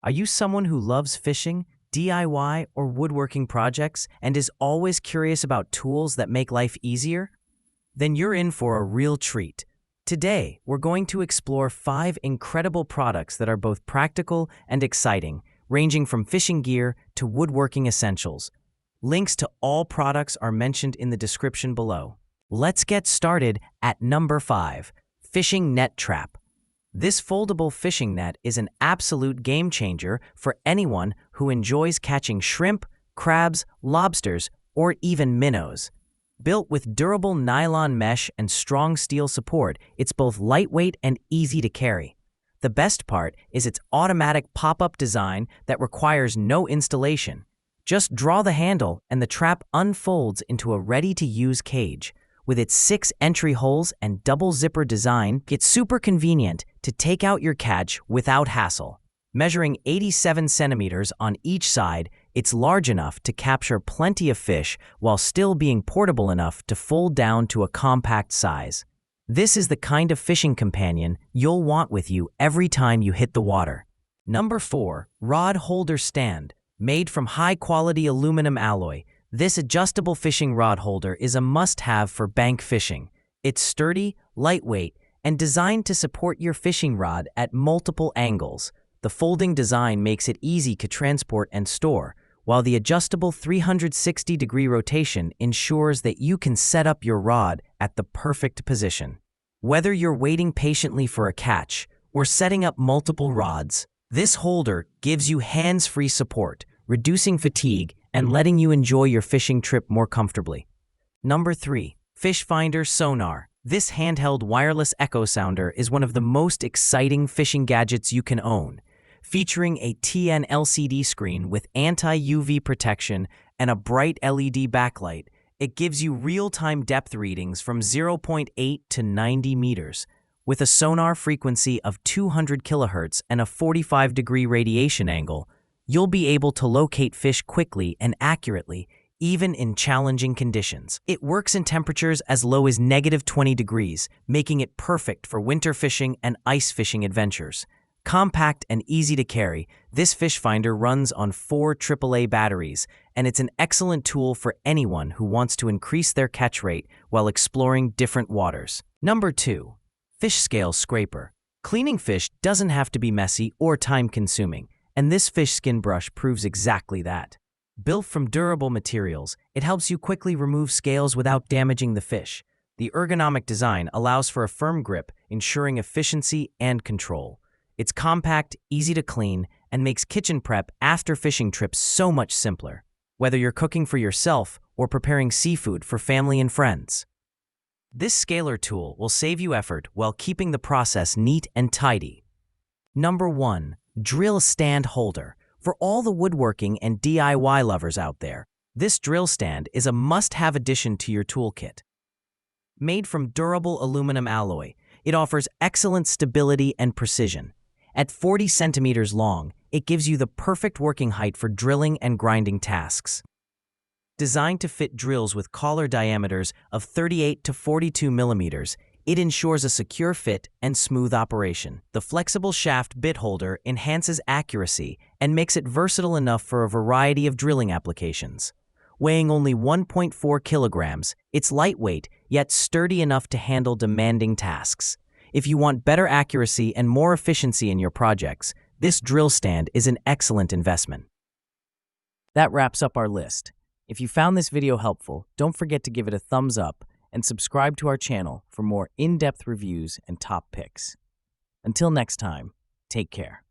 Are you someone who loves fishing, DIY, or woodworking projects and is always curious about tools that make life easier? Then you're in for a real treat. Today, we're going to explore 5 incredible products that are both practical and exciting, ranging from fishing gear to woodworking essentials. Links to all products are mentioned in the description below. Let's get started at number 5, Fishing Net Trap. This foldable fishing net is an absolute game changer for anyone who enjoys catching shrimp, crabs, lobsters, or even minnows. Built with durable nylon mesh and strong steel support, it's both lightweight and easy to carry. The best part is its automatic pop-up design that requires no installation. Just draw the handle and the trap unfolds into a ready-to-use cage. With its 6 entry holes and double zipper design, it's super convenient to take out your catch without hassle. Measuring 87 centimeters on each side, it's large enough to capture plenty of fish while still being portable enough to fold down to a compact size. This is the kind of fishing companion you'll want with you every time you hit the water. Number 4, Rod Holder Stand. Made from high-quality aluminum alloy, this adjustable fishing rod holder is a must-have for bank fishing. It's sturdy, lightweight, and designed to support your fishing rod at multiple angles. The folding design makes it easy to transport and store, while the adjustable 360-degree rotation ensures that you can set up your rod at the perfect position. Whether you're waiting patiently for a catch or setting up multiple rods, this holder gives you hands-free support, reducing fatigue and letting you enjoy your fishing trip more comfortably. Number 3, Fish Finder Sonar. This handheld wireless echo sounder is one of the most exciting fishing gadgets you can own. Featuring a TN LCD screen with anti-UV protection and a bright LED backlight, it gives you real-time depth readings from 0.8 to 90 meters. With a sonar frequency of 200 kilohertz and a 45-degree radiation angle, you'll be able to locate fish quickly and accurately, even in challenging conditions. It works in temperatures as low as -20 degrees, making it perfect for winter fishing and ice fishing adventures. Compact and easy to carry, this fish finder runs on 4 AAA batteries, and it's an excellent tool for anyone who wants to increase their catch rate while exploring different waters. Number 2, Fish Scale Scraper. Cleaning fish doesn't have to be messy or time-consuming, and this fish skin brush proves exactly that. Built from durable materials, it helps you quickly remove scales without damaging the fish. The ergonomic design allows for a firm grip, ensuring efficiency and control. It's compact, easy to clean, and makes kitchen prep after fishing trips so much simpler, whether you're cooking for yourself or preparing seafood for family and friends. This scaler tool will save you effort while keeping the process neat and tidy. Number 1, Drill Stand Holder. For all the woodworking and DIY lovers out there, this drill stand is a must-have addition to your toolkit. Made from durable aluminum alloy, it offers excellent stability and precision. At 40 centimeters long, it gives you the perfect working height for drilling and grinding tasks. Designed to fit drills with collar diameters of 38 to 42 millimeters, it ensures a secure fit and smooth operation. The flexible shaft bit holder enhances accuracy and makes it versatile enough for a variety of drilling applications. Weighing only 1.4 kilograms, it's lightweight yet sturdy enough to handle demanding tasks. If you want better accuracy and more efficiency in your projects, this drill stand is an excellent investment. That wraps up our list. If you found this video helpful, don't forget to give it a thumbs up and subscribe to our channel for more in-depth reviews and top picks. Until next time, take care.